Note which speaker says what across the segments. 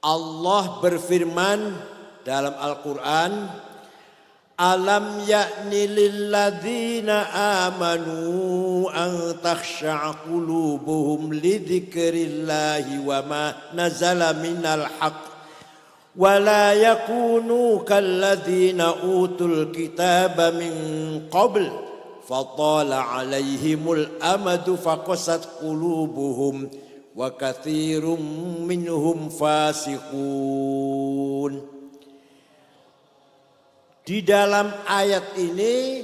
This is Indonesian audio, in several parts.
Speaker 1: Allah berfirman dalam Al-Quran, alam ya'ni lilladzina amanu an takhsha'a qulubuhum li dzikrillahi wa ma nazala minal haqq wa la yakunu kalladzina utul kitaba min qabl fatala alaihimul amadu faqasat qulubuhum wa katsirum minhum fasiqun. Di dalam ayat ini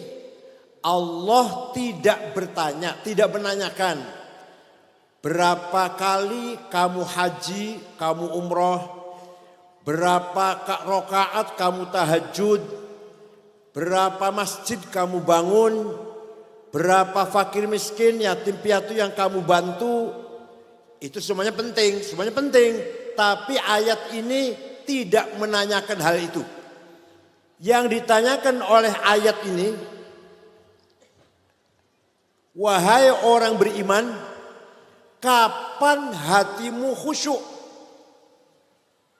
Speaker 1: Allah tidak bertanya, tidak menanyakan berapa kali kamu haji, kamu umroh, berapa rakaat kamu tahajud, berapa masjid kamu bangun, berapa fakir miskin, yatim piatu yang kamu bantu. Itu semuanya penting, semuanya penting. Tapi ayat ini tidak menanyakan hal itu. Yang ditanyakan oleh ayat ini, wahai orang beriman, kapan hatimu khusyuk?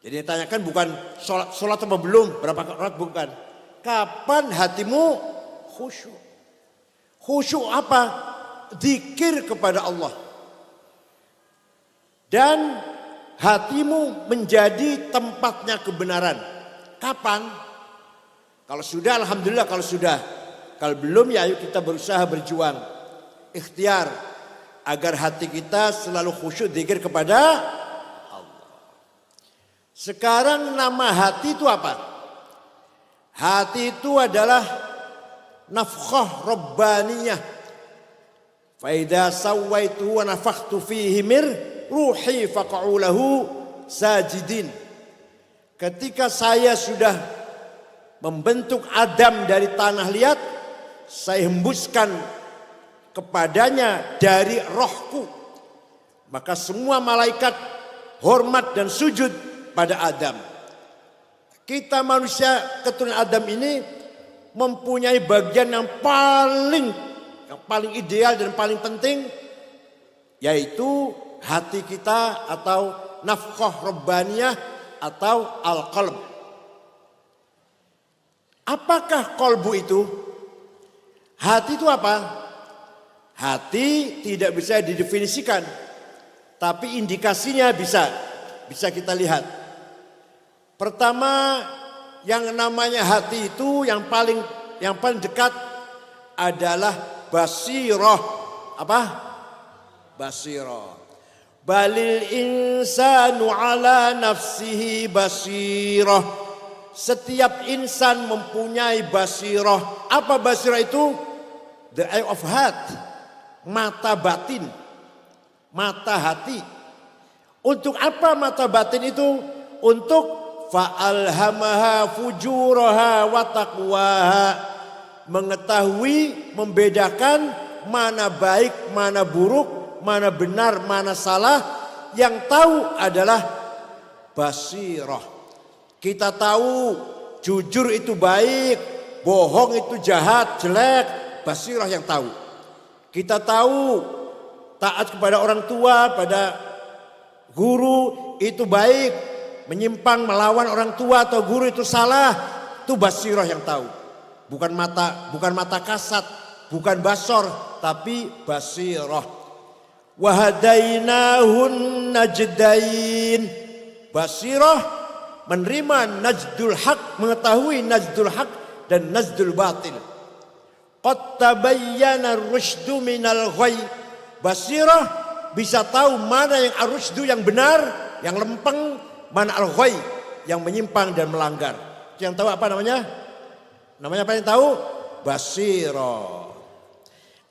Speaker 1: Jadi ditanyakan bukan sholat apa belum, berapa rakaat, bukan. Kapan hatimu khusyuk? Khusyuk apa? Zikir kepada Allah. Dan hatimu menjadi tempatnya kebenaran. Kapan? Kalau sudah, alhamdulillah. Kalau sudah, kalau belum, ya ayo kita berusaha berjuang, ikhtiar agar hati kita selalu khusyuk zikir kepada Allah. Sekarang nama hati itu apa? Hati itu adalah nafkhah rabbaniyah. Fa idza sawaituhu wa nafakhtu fihi mir ruhi faq'u lahu sajidin. Ketika saya sudah membentuk Adam dari tanah liat, saya hembuskan kepadanya dari rohku. Maka semua malaikat hormat dan sujud pada Adam. Kita manusia keturunan Adam ini mempunyai bagian yang paling ideal dan paling penting, yaitu hati kita atau nafkhah rabbaniyah atau al-qalb. Apakah kolbu itu? Hati itu apa? Hati tidak bisa didefinisikan, tapi indikasinya bisa kita lihat. Pertama, yang namanya hati itu yang paling dekat adalah basirah. Apa? Basirah. Balil insanu ala nafsihi basirah. Setiap insan mempunyai basirah. Apa basirah itu? The eye of heart. Mata batin. Mata hati. Untuk apa mata batin itu? Untuk fa'alhamaha fujuraha wa taqwaha. Mengetahui, membedakan mana baik, mana buruk, mana benar, mana salah. Yang tahu adalah basirah. Kita tahu jujur itu baik, bohong itu jahat, jelek, basirah yang tahu. Kita tahu taat kepada orang tua, pada guru itu baik, menyimpang melawan orang tua atau guru itu salah, itu basirah yang tahu. Bukan mata kasat, bukan basor, tapi basirah. Wahadainahun najdain. Basirah menerima najdul haq, mengetahui najdul haq dan najdul batil. Qad tabayyana ar-rusydu minal ghayy. Basirah bisa tahu mana yang ar-rusydu yang benar, yang lempeng, mana al-ghayy yang menyimpang dan melanggar. Yang tahu apa namanya? Namanya apa yang tahu? Basirah.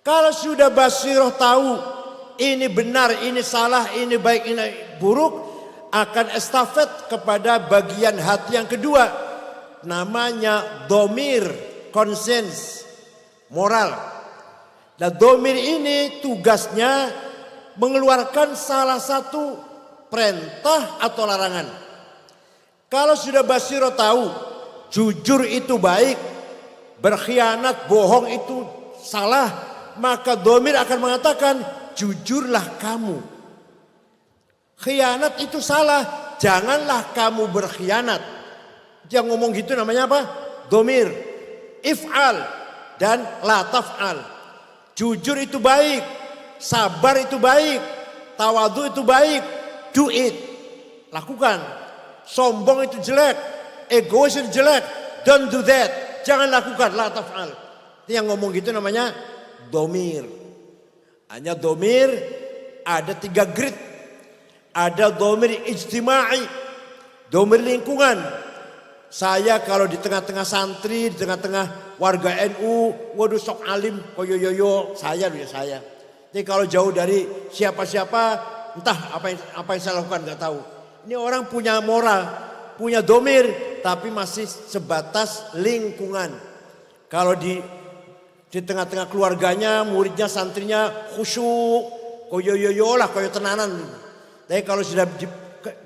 Speaker 1: Kalau sudah basirah tahu ini benar, ini salah, ini baik, ini buruk, akan estafet kepada bagian hati yang kedua, namanya domir, conscience, moral. Nah, domir ini tugasnya mengeluarkan salah satu perintah atau larangan. Kalau sudah basiro tahu jujur itu baik, berkhianat, bohong itu salah, maka domir akan mengatakan jujurlah kamu. Khianat itu salah, janganlah kamu berkhianat. Yang ngomong gitu namanya apa? Domir. If'al dan la taf'al. Jujur itu baik, sabar itu baik, tawadu itu baik, do it. Lakukan. Sombong itu jelek, egois itu jelek, don't do that. Jangan lakukan, la taf'al. Yang ngomong gitu namanya domir. Hanya domir ada 3 grade. Ada domir ijtimai, domir lingkungan. Saya kalau di tengah-tengah santri, di tengah-tengah warga NU, waduh sok alim, koyoyoyo, saya. Jadi kalau jauh dari siapa-siapa, entah apa yang saya lakukan nggak tahu. Ini orang punya moral, punya domir, tapi masih sebatas lingkungan. Kalau di tengah-tengah keluarganya, muridnya, santrinya khusyuk, koyoyoyo lah, koyo tenanan. Tapi kalau sudah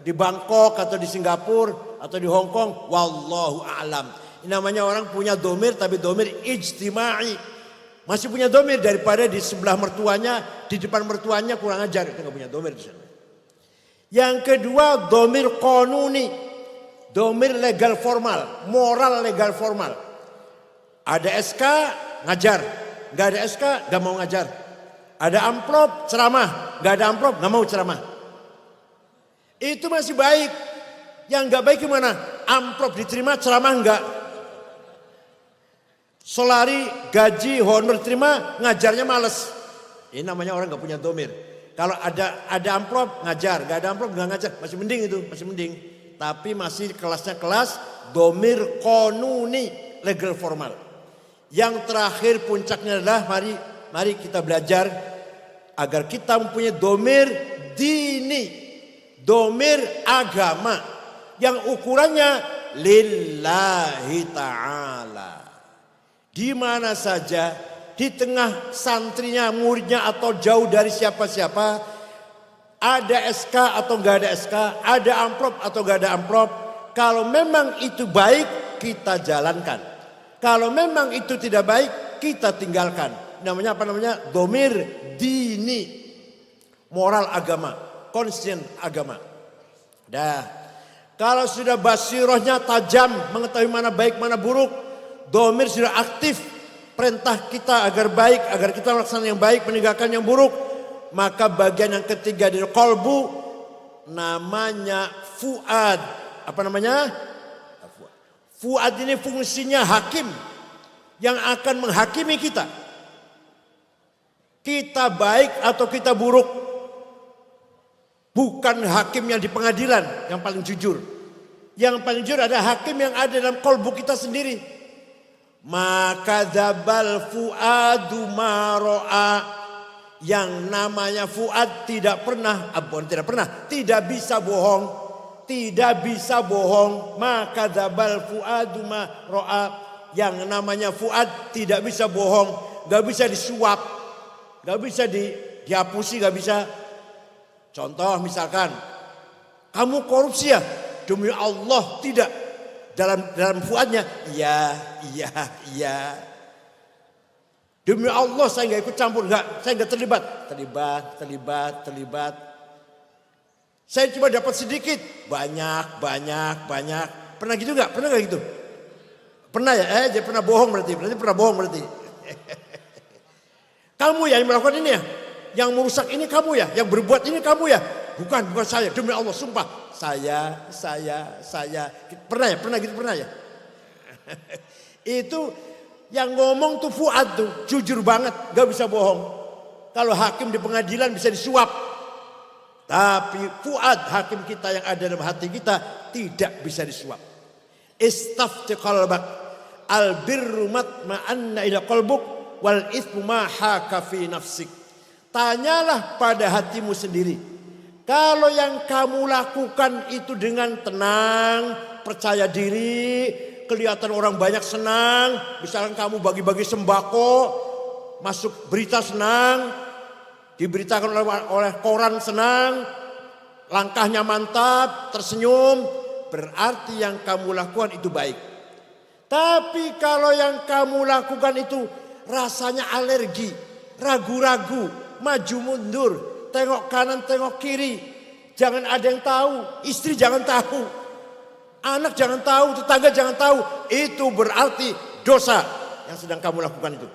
Speaker 1: di Bangkok atau di Singapura atau di Hong Kong, wallahu a'lam. Ini namanya orang punya domir, tapi domir ijtimai. Masih punya domir daripada di sebelah mertuanya, di depan mertuanya kurang ajar. Itu nggak punya domir di sana. Yang kedua domir qanuni, domir legal formal, moral legal formal. Ada SK ngajar, nggak ada SK nggak mau ngajar. Ada amplop ceramah, nggak ada amplop nggak mau ceramah. Itu masih baik. Yang nggak baik gimana? Amplop diterima, ceramah enggak. Solari, gaji, honor terima, ngajarnya males. Ini namanya orang nggak punya domir. Kalau ada amplop ngajar, nggak ada amplop nggak ngajar, masih mending itu, masih mending. Tapi masih kelasnya kelas domir qanuni, legal formal. Yang terakhir puncaknya adalah mari kita belajar agar kita mempunyai domir dini. Domir agama yang ukurannya lillahi ta'ala. Di mana saja, di tengah santrinya, muridnya atau jauh dari siapa-siapa, ada SK atau gak ada SK, ada amplop atau gak ada amplop. Kalau memang itu baik, kita jalankan. Kalau memang itu tidak baik, kita tinggalkan. Namanya apa namanya? Domir dini, moral agama. Konsisten agama. Dah. Kalau sudah basirohnya tajam, mengetahui mana baik mana buruk, domir sudah aktif, perintah kita agar baik, agar kita melaksanakan yang baik, meninggalkan yang buruk, maka bagian yang ketiga dari qalbu namanya fuad. Apa namanya? Fuad ini fungsinya hakim yang akan menghakimi kita. Kita baik atau kita buruk. Bukan hakim yang di pengadilan yang paling jujur. Yang paling jujur ada hakim yang ada dalam kolbu kita sendiri. Maka dzabal fuadu maro'a. Yang namanya fuad tidak bisa bohong. Tidak bisa bohong. Maka dzabal fuadu maro'a. Yang namanya fuad tidak bisa bohong. Gak bisa disuap. Gak bisa dihapusi, gak bisa. Contoh misalkan, kamu korupsi ya? Demi Allah tidak. Dalam fuadnya, iya. Demi Allah saya nggak ikut campur, saya nggak terlibat. Terlibat. Saya cuma dapat sedikit, banyak. Pernah gitu nggak? Pernah nggak gitu? Pernah ya? Dia pernah bohong berarti pernah bohong berarti. Kamu yang melakukan ini ya? Yang merusak ini kamu ya, yang berbuat ini kamu ya. Bukan saya, demi Allah sumpah. Saya. Pernah ya? Itu yang ngomong tuh fuad tuh, jujur banget, gak bisa bohong. Kalau hakim di pengadilan bisa disuap. Tapi fuad hakim kita yang ada dalam hati kita tidak bisa disuap. Istafti qalbak, albirru matma'anna ila qalbuk, wal ithmu ma haka fi nafsik. Tanyalah pada hatimu sendiri. Kalau yang kamu lakukan itu dengan tenang, percaya diri, kelihatan orang banyak senang. Misalkan kamu bagi-bagi sembako, masuk berita senang, diberitakan oleh koran senang, langkahnya mantap, tersenyum, berarti yang kamu lakukan itu baik. Tapi kalau yang kamu lakukan itu rasanya alergi, ragu-ragu, maju mundur, tengok kanan tengok kiri, jangan ada yang tahu, istri jangan tahu, anak jangan tahu, tetangga jangan tahu. Itu berarti dosa yang sedang kamu lakukan itu.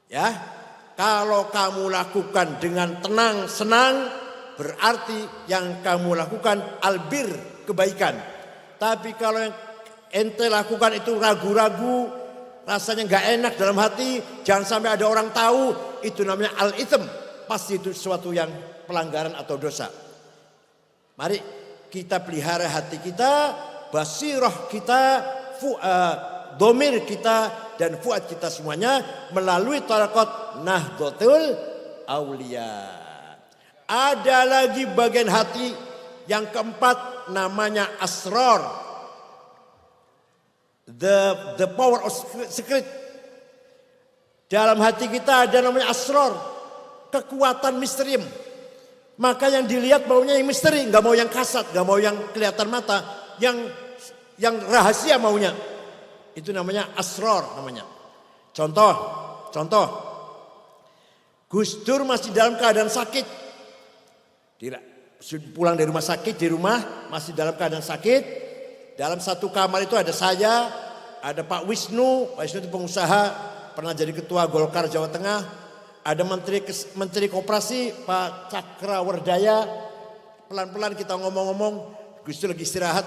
Speaker 1: Ya, kalau kamu lakukan dengan tenang, senang, berarti yang kamu lakukan albir, kebaikan. Tapi kalau yang ente lakukan itu ragu-ragu, rasanya nggak enak dalam hati, jangan sampai ada orang tahu, itu namanya al-itsm. Pasti itu sesuatu yang pelanggaran atau dosa. Mari kita pelihara hati kita, basirah kita, domir kita, dan fuad kita semuanya melalui tarekat Nahdlatul Aulia. Ada lagi bagian hati yang keempat, namanya asrar. The power of secret. Dalam hati kita ada namanya asrar, kekuatan misterium. Maka yang dilihat maunya yang misteri, nggak mau yang kasat, nggak mau yang kelihatan mata, yang rahasia maunya. Itu namanya asrar namanya. Contoh, Gus Dur masih dalam keadaan sakit. Pulang dari rumah sakit, di rumah masih dalam keadaan sakit. Dalam satu kamar itu ada saya, ada Pak Wisnu. Pak Wisnu itu pengusaha, pernah jadi ketua Golkar Jawa Tengah. Ada Menteri Koperasi Pak Cakrawardaya. Pelan-pelan kita ngomong-ngomong, Gus Dur lagi istirahat.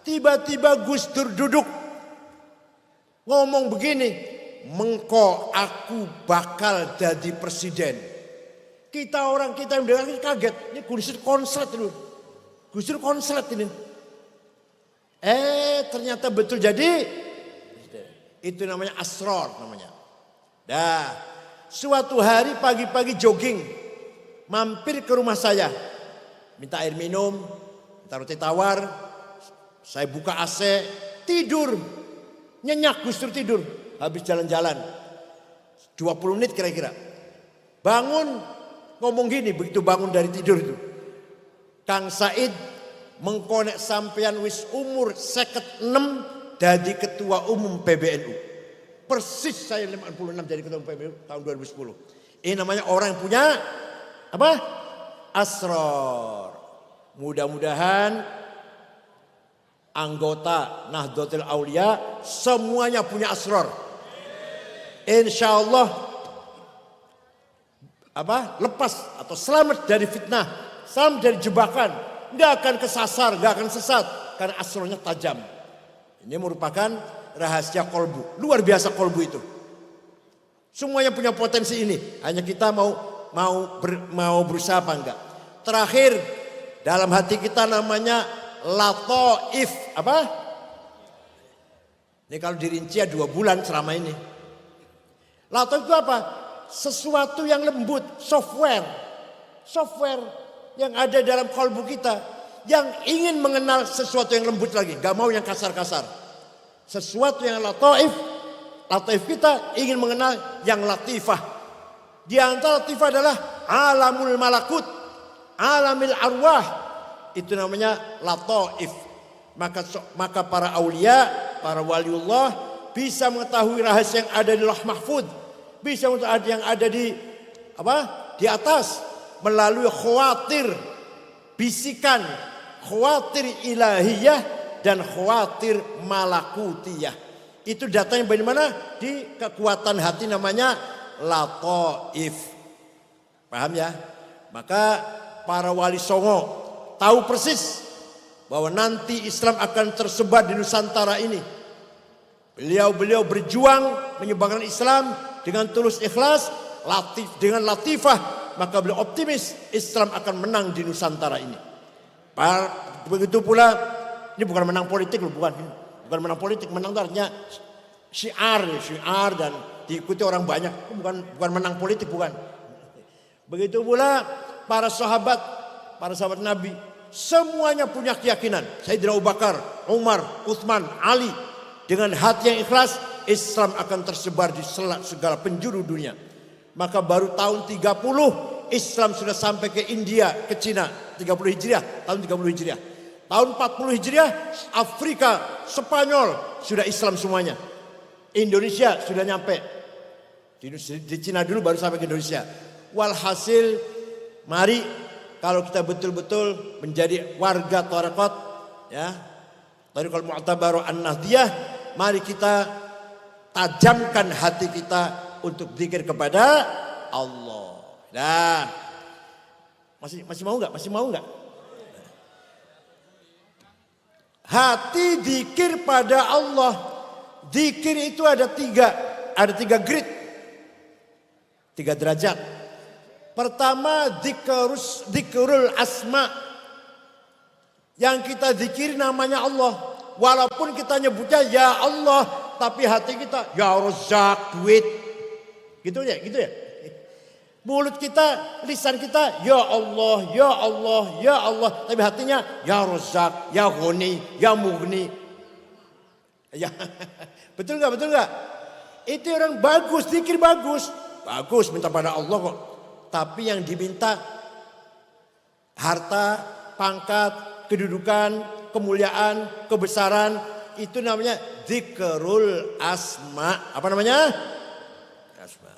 Speaker 1: Tiba-tiba Gus Dur duduk ngomong begini, "Mengko aku bakal jadi presiden." Kita yang dengar kaget. Ini Gus Dur konslet dulu. Gus Dur konslet ini. Ternyata betul jadi. Itu namanya asrar namanya. Dah, suatu hari pagi-pagi jogging, mampir ke rumah saya, minta air minum, minta roti tawar, saya buka AC, tidur, nyenyak Gus Dur tidur, habis jalan-jalan, 20 menit kira-kira, bangun ngomong gini, begitu bangun dari tidur itu, "Kang Said, mengkonek sampean wis umur 56 jadi ketua umum PBNU." Persis saya 56 jadi ketua umum PBNU tahun 2010. Ini namanya orang yang punya apa? Asrar. Mudah-mudahan anggota Nahdlatul Aulia semuanya punya asrar. Insya Allah lepas atau selamat dari fitnah, selamat dari jebakan, nggak akan kesasar, nggak akan sesat karena asrarnya tajam. Ini merupakan rahasia kolbu, luar biasa kolbu itu. Semuanya punya potensi ini, hanya kita mau berusaha apa enggak. Terakhir, dalam hati kita namanya lataif. Apa? Ini kalau dirinci ya 2 bulan selama ini. Lataif itu apa? Sesuatu yang lembut, software yang ada dalam kolbu kita, yang ingin mengenal sesuatu yang lembut lagi, gak mau yang kasar-kasar. Sesuatu yang lataif kita ingin mengenal yang latifah. Di antara latifah adalah alamul malakut, alamil arwah. Itu namanya lataif. Maka para aulia, para waliullah bisa mengetahui rahasia yang ada di Lauh Mahfuz, bisa mengetahui yang ada di atas melalui khawatir, bisikan, khawatir ilahiyah dan khawatir malakutiyah. Itu datanya bagaimana? Di kekuatan hati namanya lataif. Paham ya? Maka para wali songo tahu persis bahwa nanti Islam akan tersebar di Nusantara ini. Beliau berjuang menyebarkan Islam dengan tulus ikhlas, dengan latifah, maka beliau optimis Islam akan menang di Nusantara ini. Begitu pula, ini bukan menang politik loh, bukan menang politik, menang itu artinya syiar dan diikuti orang banyak, bukan menang politik, bukan. Begitu pula para sahabat Nabi, semuanya punya keyakinan. Sayyidina Abu Bakar, Umar, Utsman, Ali, dengan hati yang ikhlas, Islam akan tersebar di segala penjuru dunia. Maka baru tahun 30 Islam sudah sampai ke India, ke Cina, 30 Hijriah, tahun 30 Hijriah. Tahun 40 Hijriah, Afrika, Spanyol sudah Islam semuanya. Indonesia sudah nyampe. Di Cina dulu baru sampai ke Indonesia. Walhasil, mari kalau kita betul-betul menjadi warga tarekat, ya, Thariqatul Mu'tabarah An-Nahdiyah, mari kita tajamkan hati kita untuk zikir kepada Allah. Nah, masih mau nggak? Masih mau nggak? Hati zikir pada Allah. Zikir itu ada tiga grade, 3 derajat. Pertama, zikrul asma. Yang kita zikir namanya Allah. Walaupun kita nyebutnya ya Allah, tapi hati kita ya Razzaq, duit. Gitu ya. Mulut kita, lisan kita ya Allah, ya Allah, ya Allah, tapi hatinya ya Razzaq, ya Ghani, ya Mughni. Ya. Betul nggak? Itu orang bagus, zikir bagus minta pada Allah kok. Tapi yang diminta harta, pangkat, kedudukan, kemuliaan, kebesaran, itu namanya zikrul asma. Apa namanya? Asma.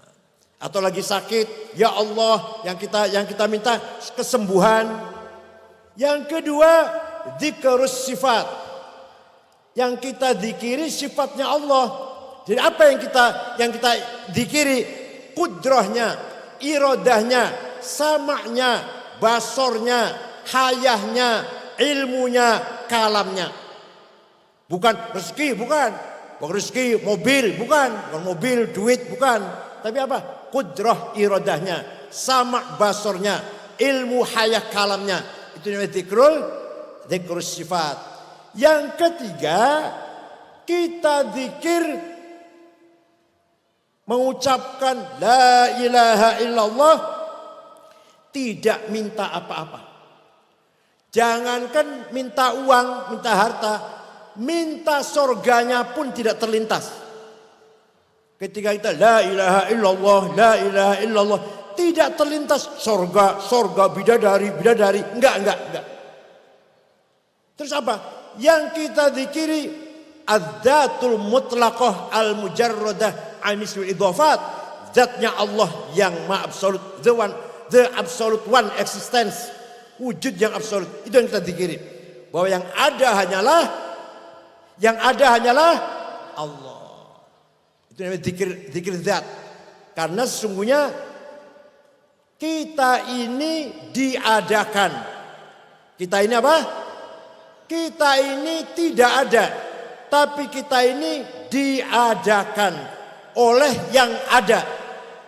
Speaker 1: Atau lagi sakit, ya Allah, yang kita minta kesembuhan. Yang kedua, zikrus sifat. Yang kita zikiri sifatnya Allah. Jadi apa yang kita zikiri? Kudrahnya, iradahnya, sama'nya, basornya, hayahnya, ilmunya, kalamnya. Bukan rezeki, bukan rezeki, mobil, bukan mobil, duit, bukan. Tapi apa? Kudrah, iradahnya, sama' basornya, ilmu, hayah, kalamnya. Itu namanya zikrul sifat. Yang ketiga, kita zikir mengucapkan la ilaha illallah, tidak minta apa-apa. Jangankan minta uang, minta harta, minta surganya pun tidak terlintas. Ketika kita la ilaha illallah, la ilaha illallah, tidak terlintas surga, bidadari, enggak. Terus apa? Yang kita zikiri adzatul mutlaqah al-mujarradah anisul idhafat, zatnya Allah yang maha absolut, the absolute one existence, wujud yang absolut. Itu yang kita zikiri, bahwa yang ada hanyalah Allah. Itu namanya zikir zat. Karena sesungguhnya kita ini diadakan. Kita ini apa? Kita ini tidak ada, tapi kita ini diadakan oleh yang ada.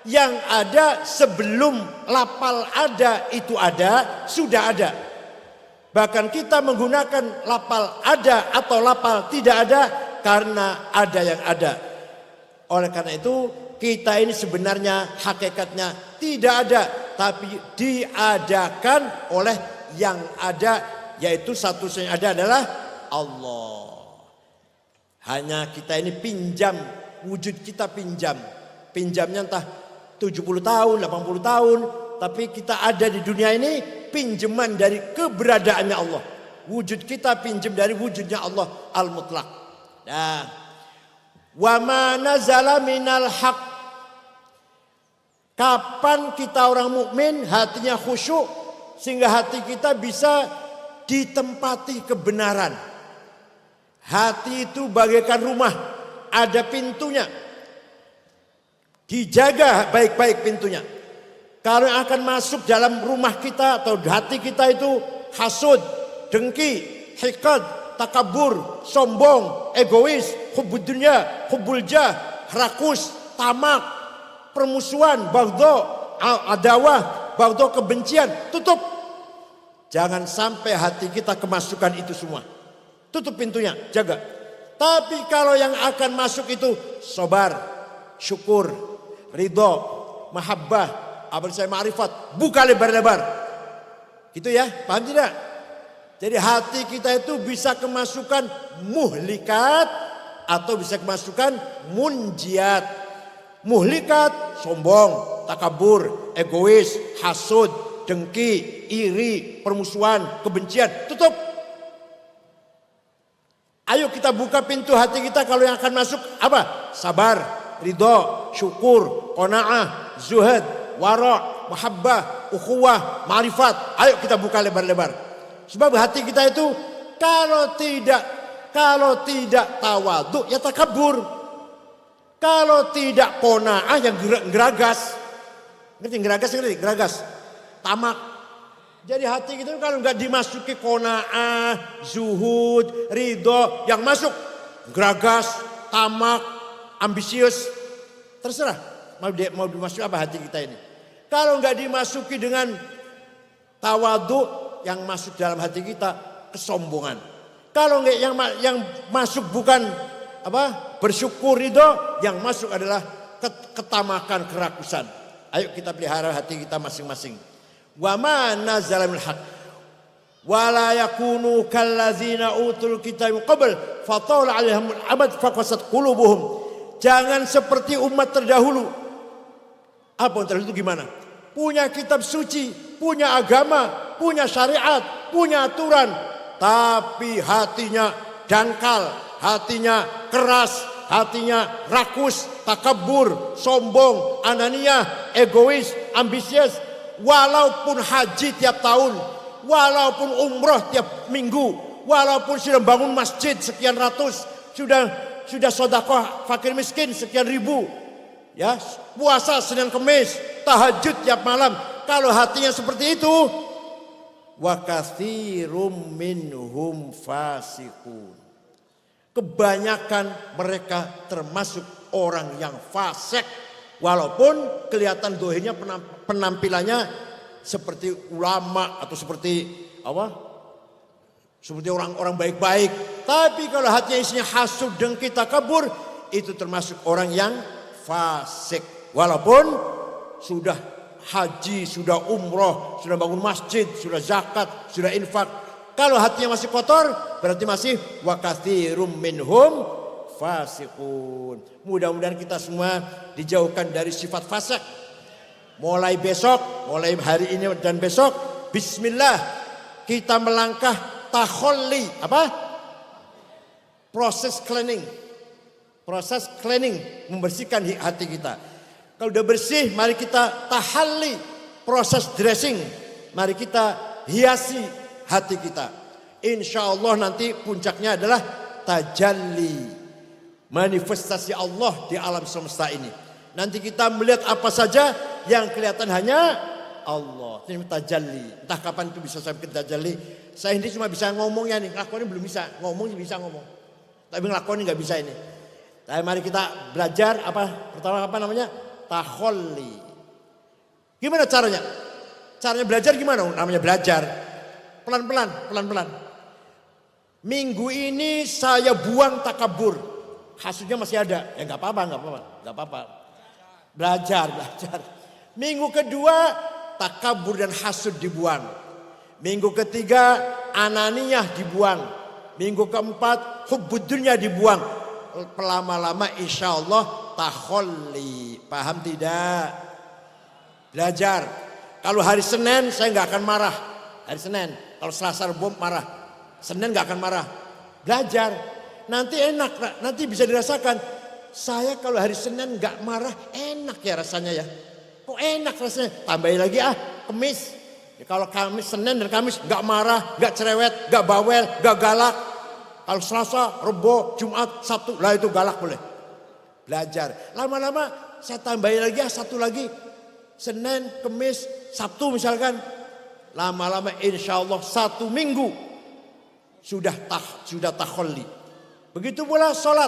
Speaker 1: Yang ada sebelum lapal ada itu ada, sudah ada. Bahkan kita menggunakan lapal ada atau lapal tidak ada karena ada yang ada. Oleh karena itu kita ini sebenarnya hakikatnya tidak ada, tapi diadakan oleh yang ada, yaitu satu-satunya ada adalah Allah. Hanya kita ini pinjam, wujud kita pinjam. Pinjamnya entah 70 tahun, 80 tahun, tapi kita ada di dunia ini pinjaman dari keberadaannya Allah. Wujud kita pinjam dari wujudnya Allah al-mutlaq. Nah, wa ma nazala minal haq. Kapan kita orang mukmin hatinya khusyuk sehingga hati kita bisa ditempati kebenaran. Hati itu bagaikan rumah, ada pintunya. Dijaga baik-baik pintunya. Kalau yang akan masuk dalam rumah kita atau hati kita itu hasud, dengki, hikad, takabur, sombong, egois, hubbud dunya, hubbul jah, rakus, tamak, permusuhan, baghdha, adawah, baghdha, kebencian, tutup. Jangan sampai hati kita kemasukan itu semua. Tutup pintunya, jaga. Tapi kalau yang akan masuk itu sabar, syukur, ridho, mahabbah, abad saya ma'rifat, buka lebar-lebar. Gitu ya, paham tidak? Jadi hati kita itu bisa kemasukan muhlikat atau bisa kemasukan munjiat. Muhlikat, sombong, takabur, egois, hasud, dengki, iri, permusuhan, kebencian, tutup. Ayo kita buka pintu hati kita, kalau yang akan masuk apa? Sabar, ridho, syukur, qanaah, zuhud, wara', mahabbah, ukhuwah, ma'rifat. Ayo kita buka lebar-lebar. Sebab hati kita itu kalau tidak tawadhu ya takabur. Kalau tidak qanaah yang geragas. Ngerti geragas? Geragas. Tamak. Jadi hati kita kalau nggak dimasuki qanaah, zuhud, ridho, yang masuk geragas, tamak, ambisius, terserah mau dimasuki apa hati kita ini. Kalau nggak dimasuki dengan tawadhu, yang masuk dalam hati kita kesombongan. Kalau nggak yang masuk bukan bersyukur, ridho, yang masuk adalah ketamakan, kerakusan. Ayo kita pelihara hati kita masing-masing. Wa ma nazala minal haq wala yakunu kallazina utul kitab qabl fatawla 'alaihimul amad faqasat qulubuhum. Jangan seperti umat terdahulu. Apa yang terdahulu itu gimana? Punya kitab suci, punya agama, punya syariat, punya aturan, tapi hatinya dangkal, hatinya keras, hatinya rakus, takabur, sombong, ananiah, egois, ambisius. Walaupun haji tiap tahun, walaupun umroh tiap minggu, walaupun sudah bangun masjid sekian ratus, sudah sedekah fakir miskin sekian ribu, ya puasa Senin Kemis, tahajud tiap malam. Kalau hatinya seperti itu, wa katsirum minhum fasiqun. Kebanyakan mereka termasuk orang yang fasik. Walaupun kelihatan dohirnya penampilannya seperti ulama atau seperti orang-orang baik-baik. Tapi kalau hatinya isinya hasud, dengki, takabur, itu termasuk orang yang fasik. Walaupun sudah haji, sudah umroh, sudah bangun masjid, sudah zakat, sudah infak. Kalau hatinya masih kotor, berarti masih wa katsirum minhum fasiqun. Mudah-mudahan kita semua dijauhkan dari sifat fasik. Mulai besok, mulai hari ini dan besok, bismillah kita melangkah takhalli, proses cleaning. Proses cleaning, membersihkan hati kita. Kalau udah bersih, mari kita tahalli, proses dressing. Mari kita hiasi hati kita. Insya Allah nanti puncaknya adalah tajalli, manifestasi Allah di alam semesta ini. Nanti kita melihat apa saja yang kelihatan hanya Allah. Ini tajalli. Entah kapan itu bisa sampai ke tajalli. Saya ini cuma bisa ngomongnya nih, ngelakuinnya belum bisa. Ngomong bisa ngomong, tapi ngelakuinnya nggak bisa ini. Tapi mari kita belajar pertama namanya takhalli. Gimana caranya? Caranya belajar gimana? Namanya belajar. Pelan-pelan. Minggu ini saya buang takabur. Hasudnya masih ada. Ya nggak apa-apa. Belajar. Minggu kedua takabur dan hasud dibuang. Minggu ketiga ananiyah dibuang. Minggu keempat hubbud dunya dibuang. Lama-lama insya Allah takhalli. Paham tidak? Belajar. Kalau hari Senin saya nggak akan marah. Hari Senin. Kalau Selasa Rabu marah. Senin nggak akan marah. Belajar. Nanti enak, nanti bisa dirasakan. Saya kalau hari Senin nggak marah, enak ya rasanya ya. Kok enak rasanya? Tambahin lagi Kamis. Ya, kalau Kamis, Senin dan Kamis nggak marah, nggak cerewet, nggak bawel, nggak galak. Kalau Selasa, Rebo, Jumat, Sabtu, lah itu galak boleh. Belajar. Lama-lama saya tambahin lagi satu lagi. Senin, Kamis, Sabtu misalkan. Lama-lama insya Allah 1 minggu sudah takhalli. Begitu pula sholat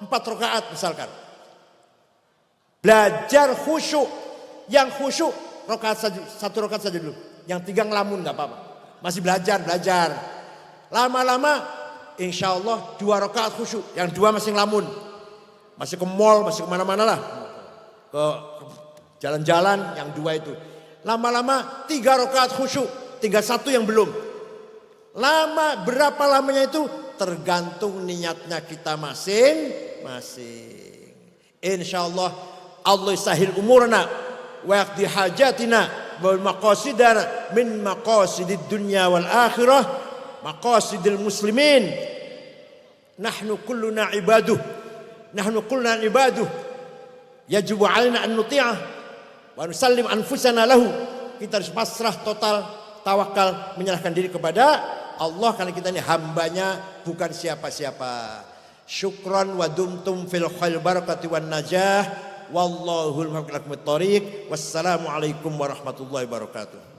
Speaker 1: 4 rakaat misalkan. Belajar khusyuk. Yang khusyuk 1 rakaat saja dulu. Yang 3 ngelamun gak apa-apa. Masih belajar. Lama-lama insya Allah 2 rakaat khusyuk. Yang 2 masih ngelamun. Masih ke mall, masih kemana-mana lah. Ke jalan-jalan yang 2 itu. Lama-lama 3 rakaat khusyuk. Tinggal 1 yang belum. Berapa lamanya itu tergantung niatnya kita masing-masing. Insyaallah Allah sahil umurna wa yaqdi hajatina wal maqasidana min maqasidid dunya wal akhirah maqasidil muslimin. Nahnu kulluna ibaduh yajibu alaina an nuti'ah Wa nusallim anfusana lahu. Kita harus pasrah total, tawakal, menyerahkan diri kepada Allah karena kita ini hambanya bukan siapa-siapa. Syukran wa dumtum fil khair barakati wan najah. Wallahul muwaffiq ila aqwamit thoriq. Wassalamualaikum warahmatullahi wabarakatuh.